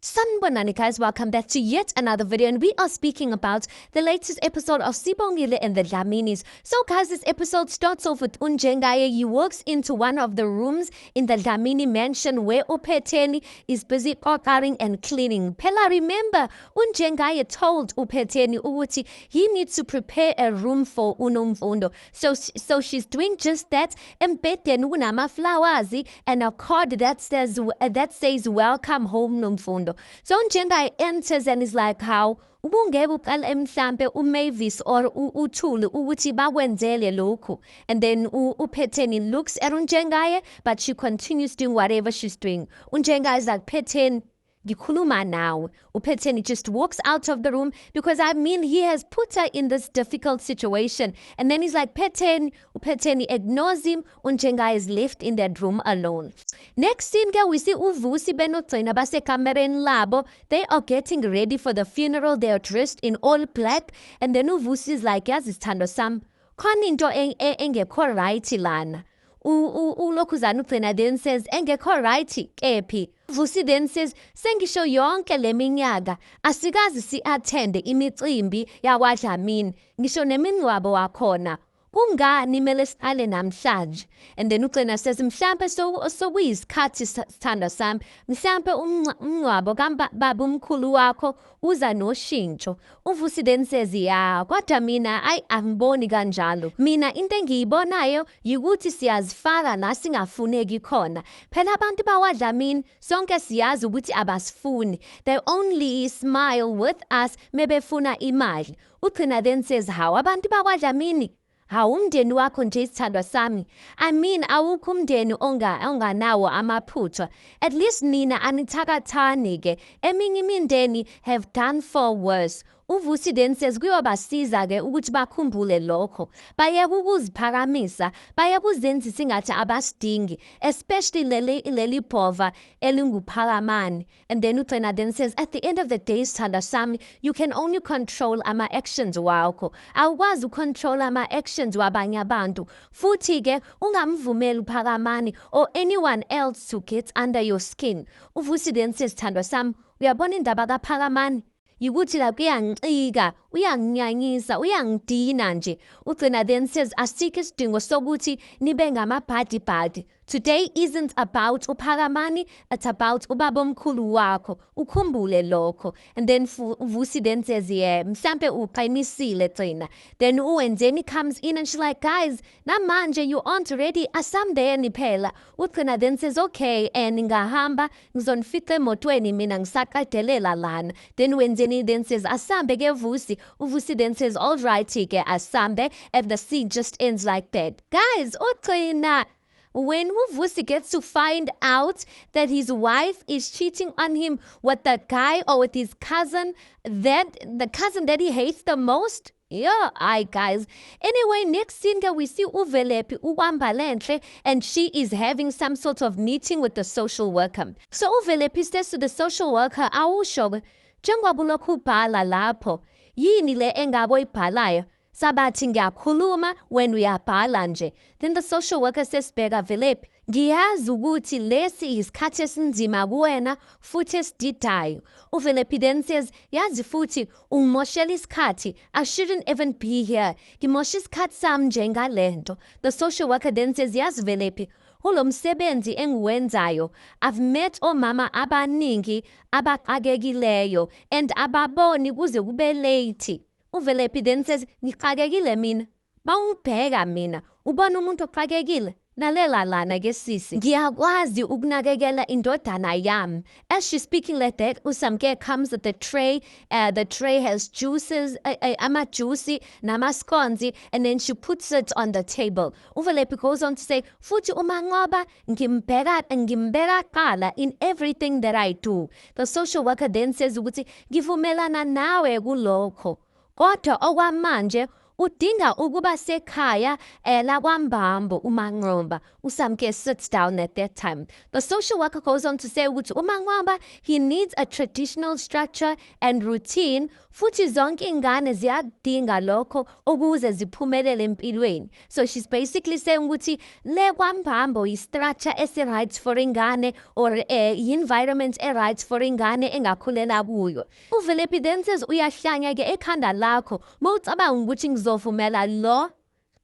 Sanibonani guys, welcome back to yet another video, and we are speaking about the latest episode of Sibongile and the Dlaminis. So guys, this episode starts off with Unjengaye. He walks into one of the rooms in the Dlamini mansion where Upheteni is busy cooking and cleaning. Phela remember, Unjengaye told Upheteni ukuthi he needs to prepare a room for uNomfundo. So she's doing just that. Embedeni kunama-flowers and a card that says welcome home Nomfundo. So Unjengaye enters and is like, how ubungeke uqala mhlambe uMavis or uThuli ukuthi bakwenzele lokhu. And then uPhetheni looks at Unjengaye, but she continues doing whatever she's doing. Unjengaye is like, Phetheni, ngikhuluma nawe. Upheteni just walks out of the room because he has put her in this difficult situation. And then he's like, Upheteni ignores him. Unjengaye is left in that room alone. Next scene, we see uVusi benogcina basekamereni labo. They are getting ready for the funeral. They are dressed in all black. And then uVusi is like, yazi sithando sam, khona into engekho right lana. Ulokhuzana ugcina then says, engekho right kephi. Vusi then says, sengisho yonke leminyaka asikazi si-attende imicimbi yakwaDlamini, ngisho nemingcwabo wakhona. Kungani mele siqale namhlanje? And then ugcina says, mhlampe sokuyisikhathi sithanda sami, mhlampe umngcwabo kababa umkhulu wakho uza noshintsho. uVusi then says, ya kodwa mina angiboni kanjalo. Mina into engiyibonayo yikuthi siyazifaka la singafuneki khona. Phela abantu bakwaDlamini sonke siyazi ukuthi abasifuni. They only smile with us mebefuna imali. Ugcina then says, how abantu bakwaDlamini? Hawu umndeni wakho nje isithandwa sami. Awukho umndeni onganawo amaphutha. At least nina anithakathani ke. Eminye imindeni have done far worse. uVusi then says kuyobasiza ke ukuthi bakhumbule lokho. Bayeke ukuziphakamisa, bayeke uzenza singathi abasidingi, especially leli bhova elinguphakamani. And then ugcina then says, at the end of the day sithanda sami, you can only control ama-actions wakho. Awukwazi ucontrol ama-actions wabanye abantu. Futhi ke ungamvumeli uphakamani or anyone else to get under your skin. uVusi then says, thandwa sami, uyabona indaba kaphakamani? Yikuthi la kuyancika, uyanginyanyisa, uyangidina nje. Ugcina then says, asikho isidingo sokuthi nibe ngamabhadi-bhadi. Today isn't about uphakamani, it's about ubaba omkhulu wakho. Ukhumbule lokho. And then uVusi then says, yeah, mhlampe uqinisile gcina. Then uWenzeni comes in and she's like, guys, namanje you aren't ready, asambeni phela. Ugcina then says, okay, and ngahamba ngizonifica emotweni mina ngisaqedelela lana. Then uWenzeni then says, asambe ke Vusi. uVusi then says, all right ke asambe, and the scene just ends like that. Guys, ugcina when uVusi gets to find out that his wife is cheating on him with the guy or with his cousin, the cousin that he hates the most. Yeah, guys. Anyway, next scene we see uVelephi ukwambalenhle, and she is having some sort of meeting with the social worker. So uVelephi says to the social worker, awusho njengoba ulokhu ubhala lapho, yini le engaboyibhalayo? Sabathi ngiyakhuluma when uyabhala nje. Then the social worker says, bheka Velephi, ngiyazi ukuthi lesi isikhathi esinzima kuwena futhi esididayo. uVelephi then says, yazi futhi ungimoshela isikhathi, I shouldn't even be here. Ngimosha isikhathi sami nje ngalento. The social worker then says, yazi Velephi, kulo msebenzi engiwenzayo, I've met omama abaningi abaqakekileyo and ababoni kuze kube late. uVelephi then says, ngixakekile mina. Bawubheka mina, ubona umuntu oxakekile. Nalela lana ke sisi, ngiyakwazi ukunakekela indodana yami. As she's speaking like that, uSamke comes with the tray. The tray has juices, ama-juicy, namasconzi, and then she puts it on the table. uVelephi goes on to say, futhi uma ngoba ngimbeka qala in everything that I do. The social worker then says ukuthi ngivumelana nawe kulokho. Kodwa okwamanje udinga ukuba sekhaya lakwambambo uManqoba. USamke sits down at that time. The social worker goes on to say ukuthi uManqoba, he needs a traditional structure and routine, futhi zonke ingane ziyadinga lokho ukuze ziphumelele empilweni. So she's basically saying ukuthi le kwambambo i-structure esi-right for ingane or i-environment e-right for ingane engakhulela kuyo. UVelaphi then says uyahlanya-ke ekhanda lakho mawucabanga ukuthi ngizovumela lo,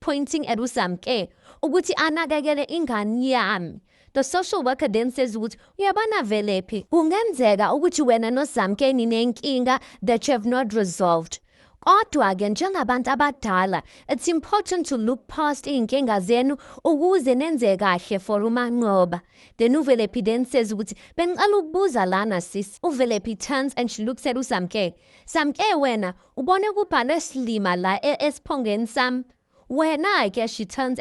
pointing at uSamke, ukuthi anakekele ingane yami. The social worker then says ukuthi uyabona Velaphi, kungenzeka ukuthi wena noSamke ninenkinga that you have not resolved. Kodwa-ke njengabantu abadala, it's important to look past iy'nkinga zenu ukuze nenze kahle for uManqoba. Then uVelaphi then says ukuthi bengicela ukubuza lana sis. UVelaphi turns and she looks at uSamke. Samke wena, ubone kubhalwe silima la esiphongeni sami. Wena-ke she turns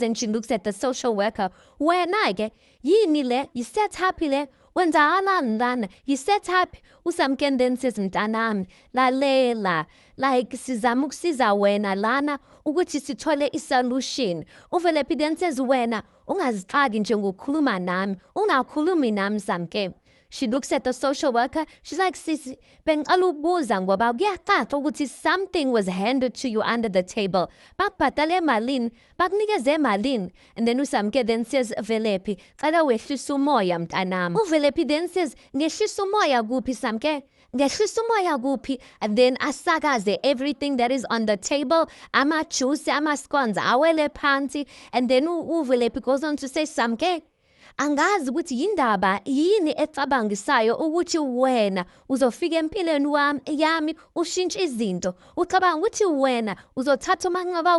and she looks at the social worker. Wena-ke yini le? You set happy le? Wenzakalani lana? You set happy? uSamke then says mntanami, lalela, like sizama ukusiza wena lana ukuthi sithole isolution. UVelaphi then says wena ungazixaki nje ngokukhuluma nami, ungakhulumi nami Samke. She looks at the social worker. She's like, sisi, bengicela ukubuza ngoba kuyacaca ukuthi something was handed to you under the table. Bakubhadale malini, bakunikeze malini. And then uSamke then says, Velaphi, cela wehlise umoya mntanami. UVelaphi then says, ngehlisa umoya kuphi Samke? Ngehlisa umoya kuphi? And then asakaze everything that is on the table, ama-juice, ama-scones, awele phansi. And then uVelaphi goes on to say, Samke, angazi ukuthi yindaba yini ecabangisayo ukuthi wena uzofika empilweni yami ushintshe izinto. Ucabanga ukuthi wena uzothatha uManqoba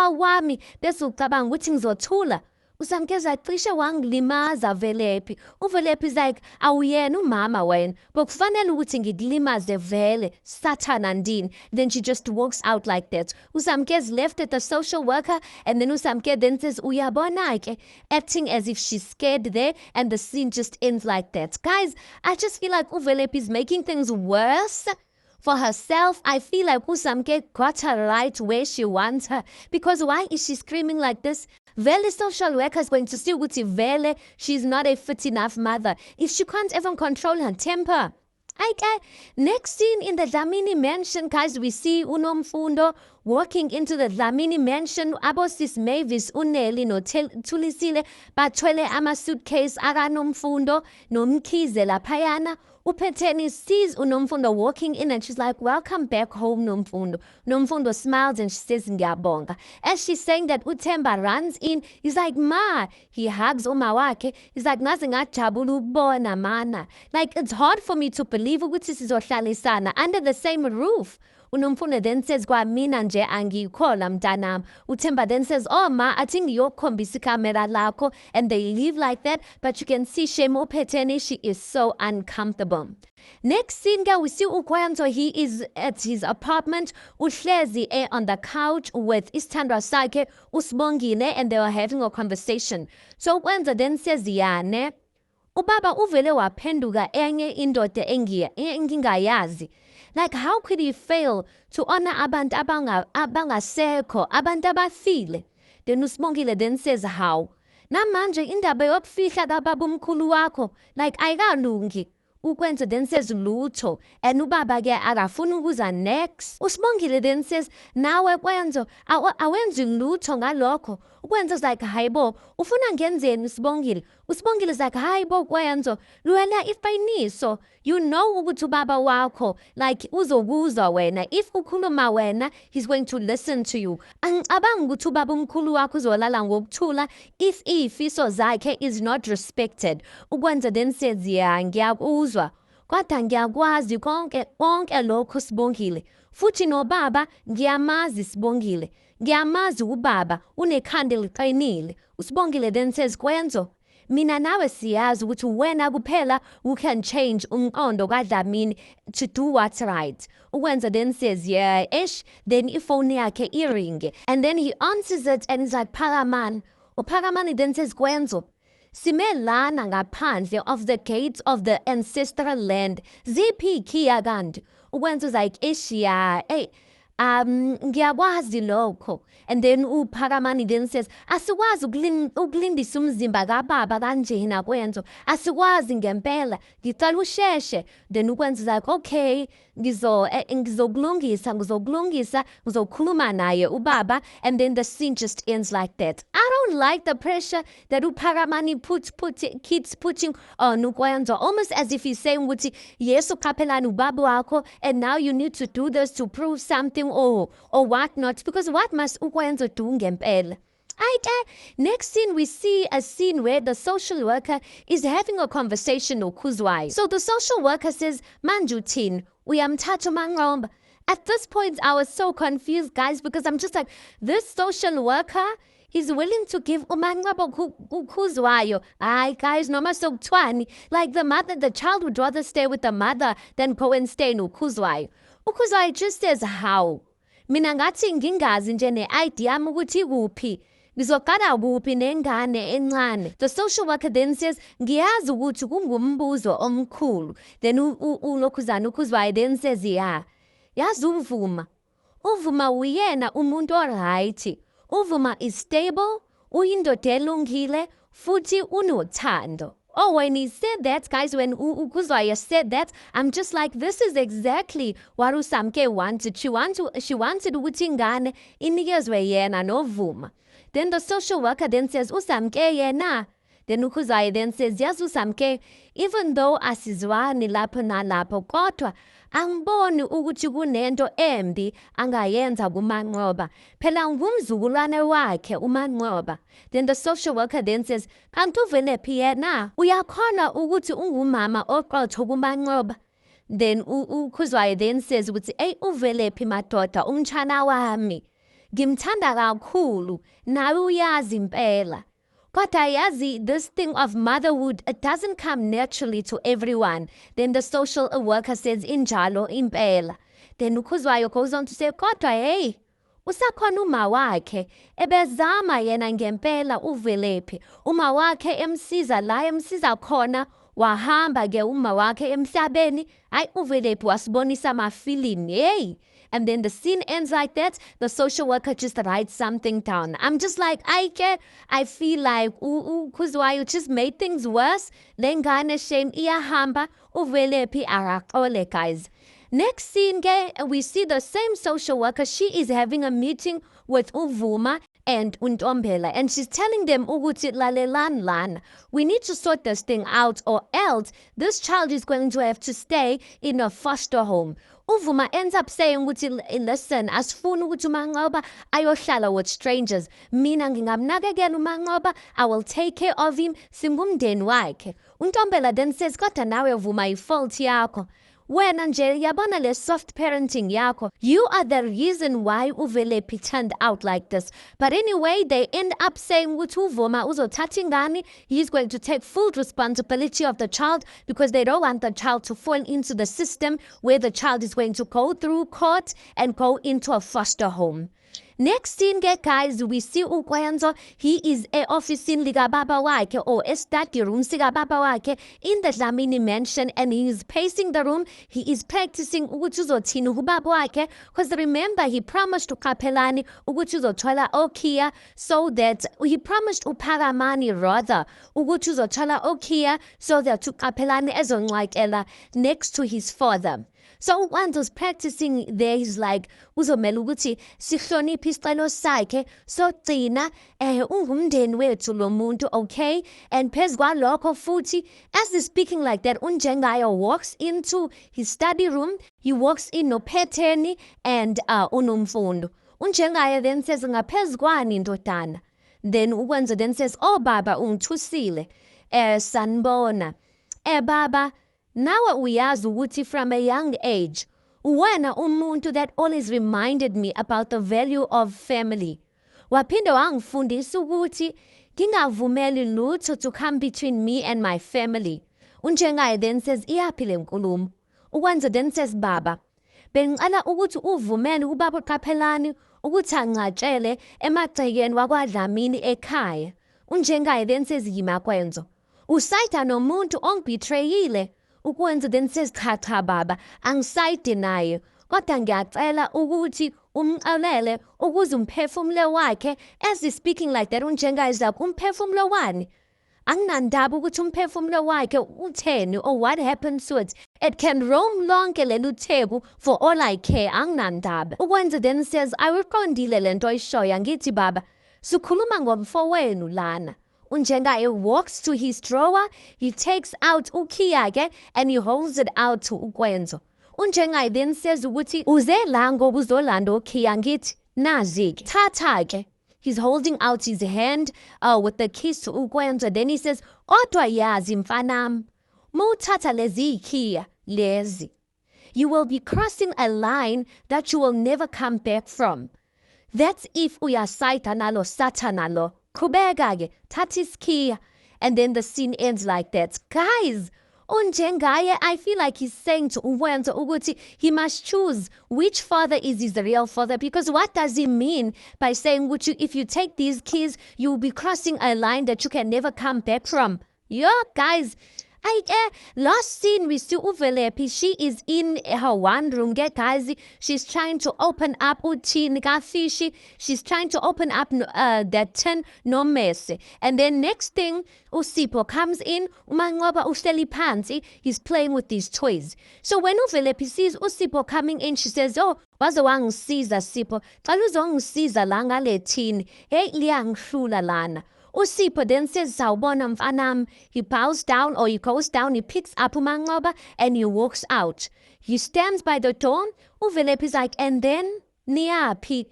wami bese ucabanga ukuthi ngizothula. uSamke zacishe wangilimaza Velaphi. UVelaphi is like, awuyena umama wena, bokufanele ukuthi ngikulimaze vele, sathana ndini. Then she just walks out like that. uSamke is left at the social worker, and then uSamke then says, uyabona-ke, acting as if she's scared there, and the scene just ends like that. Guys, I just feel like uVelaphi is making things worse for herself. I feel like uSamke got her right where she wants her. Because why is she screaming like this? Vele social worker is going to see ukuthi Vele, she's not a fit enough mother if she can't even control her temper. Next scene in the Dlamini mansion, guys, we see uNomfundo walking into the Dlamini mansion. Abosis Mavis, uNelly, no Thulisile, bathwele ama-suitcase akaNomfundo, nomkhize laphayana. uPhetheni sees uNomfundo walking in and she's like, welcome back home, Nomfundo. Nomfundo smiles and she says, ngiyabonga. As she's saying that, uThemba runs in. He's like, ma. He hugs umawake. He's like, naze ngajabula ukubona mana. Like, it's hard for me to believe ukuthi sizohlalisana under the same roof. uNomfundo then says, kwamina nje angikholwa mntanami. uThemba then says, oh ma, I think ngiyokhombisa ikamera lakho. And they leave like that, but you can see Shame uPhetheni, she is so uncomfortable. Next scene, we see uKwayanto. He is at his apartment. Uhlezi on the couch with isithandwa sakhe uSibongile, and they were having a conversation. So uKwayanto then says, yane, ubaba uvele waphenduka enye indoda engingayazi. Like, how could he fail to honor abantu abangasekho, abantu abafile? Then uSibongile then says, how? Namanje indaba yokufihla kababa umkhulu wakho, like, ayikalungi. uKwayanto then says lutho, and ubaba-ke akafuni ukuza next. uSibongile then says, nawe Kwayanto, awenzi lutho ngalokho. uKwayanto is like, hayibo, ufuna ngenzeni uSibongile? uSibongile is like, hayibo Kwayanto, lwela iqiniso. You know ukuthi ubaba wakho, like, uzokuzwa wena. If ukhuluma wena, he's going to listen to you. Angicabangi ukuthi ubaba umkhulu wakho uzolala ngokuthula if ifiso zakhe is not respected. uKwayanto then says, yeah, ngiyakuzwa. Kodwa ngiyakwazi konke lokho Sibongile. Futhi nobaba ngiyamazi Sibongile. Ngiyamazi ubaba unekhanda eliqinile. uSibongile then says, Kwayanto, mina nawe siyazi ukuthi wena kuphela who can change umqondo kaDlamini to do what's right. uKwayanto then says, yeah, then ifoni yakhe iringe. And then he answers it and he's like, Phakamani. uPhakamani then says, Kwayanto, sime lana ngaphandle of the gates of the ancestral land. Ziphi ikhiya kanti? uKwayanto is like, ya, ngiyakwazi lokho. And then uPhakamani then says, asikwazi ukulindisa umzimba kababa kanjena kwenzo. Asikwazi ngempela. Ngicela usheshe. Then ukwenza like, okay, ngizokulungisa, ngizokhuluma naye ubaba. And then the scene just ends like that. I don't like the pressure that uPhakamani keeps putting on ukwenzo. Almost as if he's saying, yes, ukapelani ubaba wako, and now you need to do this to prove something or what not. Because what must ukwenzo do ngempela? Next scene, we see a scene where the social worker is having a conversation with Kuzwai. So the social worker says, Manjutin, uyamthatha uManqoba. At this point, I was so confused, guys, because I'm just like, this social worker is willing to give uManqoba Kuzwayo. Guys, noma sokutwani. Like the child would rather stay with the mother than go and stay in Kuzwayo. Ukuzwayo just says, how? Mina ngathi ngingazi nje ne-ID yami ukuthi kuphi. Ngizokala kuphi nengane encane. The social worker then says, ngiyazi ukuthi kungumbuzo omkhulu. Then uKuzwayo then says, yeah. Yazi uvuma. Uvuma uyena umuntu oright. Uvuma is stable, uyindoda elungile, futhi unothando. Oh, when he said that, guys, when Kuzwayo said that, I'm just like, this is exactly what uSamke wanted. She wanted ukuthi ingane inikezwe yena novuma. Then the social worker then says, uSamke yena. Then Kuzwayo then says, yes, uSamke, even though asizwani lapho nalapho, kodwa angiboni ukuthi kunento embi angayenza kuManqoba. Phela ngumzukulwane wakhe uManqoba. Then the social worker then says, kanti uvelephi yena? Uyakhona ukuthi ungumama oqotho kuManqoba? Then uKuzwayo then says ukuthi, hey, uvelephi madoda umtshana wami. Ngimthanda kakhulu, nawe uyazi impela. Kodwa yazi, this thing of motherhood, it doesn't come naturally to everyone. Then the social worker says, injalo impela. Then uKuzwayo goes on to say, kodwa hey, usakhona uma wakhe, ebezama yena ngempela uvelephi. Uma wakhe emsiza la emsiza khona, wahamba ke uma wakhe emhlabeni, ay uvelephi wasibonisa amafilini, hey. And then the scene ends like that. The social worker just writes something down. I'm just like, I feel like Kuzwayo just made things worse. Lengane shame iyahamba uvelephi akaqole, guys. Next scene, we see the same social worker. She is having a meeting with Uvuma and Untombela, and she's telling them, ukuthi lalelan lan, we need to sort this thing out, or else this child is going to have to stay in a foster home. Uvuma ends up saying, listen, asifuni ukuthi uManqoba ayohlala with strangers. Mina ngingamnakekela uManqoba, I will take care of him, singumndeni wakhe. Untombela then says, kodwa nawe Vuma ifault yakho. Wena nje yabona le soft parenting yakho. You are the reason why uvelephi turned out like this. But anyway, they end up saying ukuthi uVuma uzothatha ingane. He's going to take full responsibility of the child because they don't want the child to fall into the system where the child is going to go through court and go into a foster home. Next scene, guys, we see uKwenzo. He is officing likababa wakhe or study room sikababa wakhe in the Dlamini mansion, and he is pacing the room. He is practicing ukuthi uzothini kubaba wakhe, because remember he promised uKapelani ukuthi uzothola okhiya, so that he promised uPhakamani rather ukuthi uzothola okhiya so that uKapelani ezonqakela next to his father. So uKwenzo's practicing there, he's like, uzomela ukuthi sihloniphe isicelo sakhe, so gcina ungumndeni wethu lo muntu, okay? And phezu kwalokho futhi, as he's speaking like that, uNjengayo walks into his study room. He walks in noPhetheni and uNomfundo. uNjengayo then says, ngaphezu kwani ndodana? Then uKwenzo then says, oh baba ungithusile. Sanibona. Baba, now uyazi ukuthi from a young age, wena umuntu that always reminded me about the value of family. Waphinde wangifundisa ukuthi ngingavumeli lutho to come between me and my family. uNjengayo then says, iyaphi le nkulumo? uKwenzo then says, baba, bengicela ukuthi uvumele ubaba uQaphelani ukuthi angcatshele emagcekeni wakwaDlamini ekhaya. uNjengayo then says, yima Kwenzo, usayitha nomuntu ongibetrayile. uKwenzo then says, cha baba, angisayidi naye, kodwa ngiyacela ukuthi umxelele ukuze umphefumulo wakhe, as he's speaking like that, uNjenga is like, umphefumulo wani? Anginandaba ukuthi umphefumulo wakhe utheni or what happens to it. It can roam lonke lelu thebu for all I care, anginandaba. Ukwenza then says, ayiqondile lento oyishoyo, angithi baba, sukhuluma ngomfowenu lana. uNjenga walks to his drawer, he takes out ukey yakhe and he holds it out to uKwenzo. uNjenga then says ukuthi uze la ngoba uzolanda ukey, angithi nazi-ke thatha-ke. He's holding out his hand with the keys to uKwenzo. Then he says, kodwa yazi mfanam, mawuthatha lezi ikhiya lezi, you will be crossing a line that you will never come back from. That's if uyasayitha nalo sathana lo. Qhubeka-ke, thatha isikhiya. And then the scene ends like that. Guys, uNjenga, I feel like he's saying to uKwenzo ukuthi he must choose which father is his real father, because what does he mean by saying if you take these keys, you'll be crossing a line that you can never come back from? Yeah, guys. Last scene we see uVelaphi. She is in her one room, guys. She's trying to open up uthi. She's trying to open up that tin no mess. And then next thing, uSipho comes in. uManqoba uhleli phansi. He's playing with these toys. So when uVelaphi sees uSipho coming in, she says, oh, waze wangisiza Sipho. Xala uzongisiza la ngale tin. Hey, liyangihlula lana. uSipho then says, sawubona mfanam. He bows down, or he goes down, he picks up uManqoba and he walks out. He stands by the door. uVelaphi is like, and then niyaphi?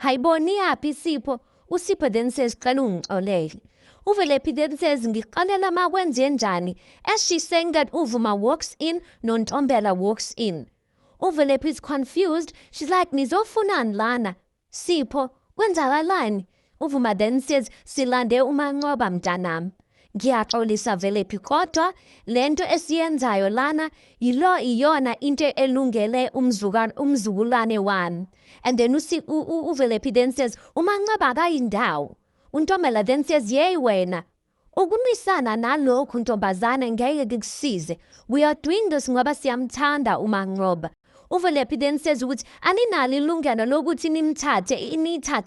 Hayibo niyaphi Sipho? uSipho then says, cela ungixolele. uVelaphi then says, ngixolela ma wenze njani. As she's saying that, uVuma walks in, noNtombela walks in. uVelaphi is confused. She's like, nizofunani lana? Sipho, kwenzakalani? uVuma then says, silande uManqoba mntanami. Ngiyaxolisa Velaphi kodwa lento esiyenzayo lana iyona into elungele umzukulwane wami. And then uVelaphi then says, uManqoba akayindawo. uNtombela then says, yey wena, ukulwisana nalokhu ntombazane ngeke kukusize. We are doing this ngoba siyamthanda uManqoba. uVelaphi then says ukuthi aninalo ilungelo lokuthi nithathe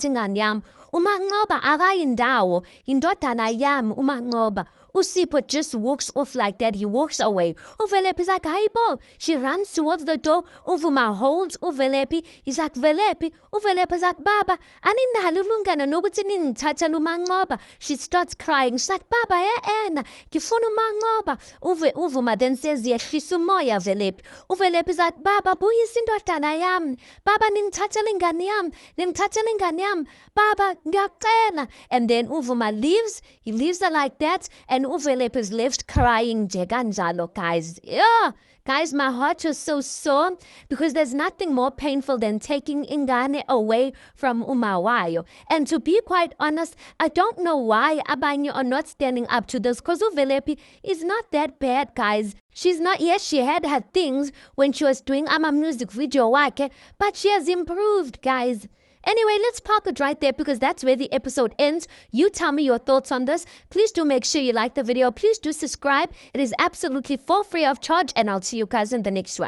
ingane yami. uManqoba akayindawo, indodana yami uManqoba. uSipho just walks off like that. He walks away. uVelaphi is like, hayibo. She runs towards the door. uVuma holds uVelaphi. He's like, Velaphi. uVelaphi is like, baba, aninalo ilungelo nokuthi ningithathele uManqoba. She starts crying. She's like, baba, ena, ngifuna uManqoba. uVuma then says, yehlisa umoya Velaphi. uVelaphi is like, baba, buyisa indodana yami. Baba, ningithathele ingane yami. Ningithathele ingane yami. Baba, ngiyacela. And then uVuma leaves. He leaves her like that. And uVelaphi is left crying nje kanjalo, guys. Yeah, guys, my heart was so sore because there's nothing more painful than taking ingane away from umawayo. And to be quite honest, I don't know why abanye are not standing up to this, because uVelaphi is not that bad, guys. She's not, yes, she had her things when she was doing ama music video wake, but she has improved, guys. Anyway, let's park it right there because that's where the episode ends. You tell me your thoughts on this. Please do make sure you like the video. Please do subscribe. It is absolutely for free of charge, and I'll see you guys in the next one.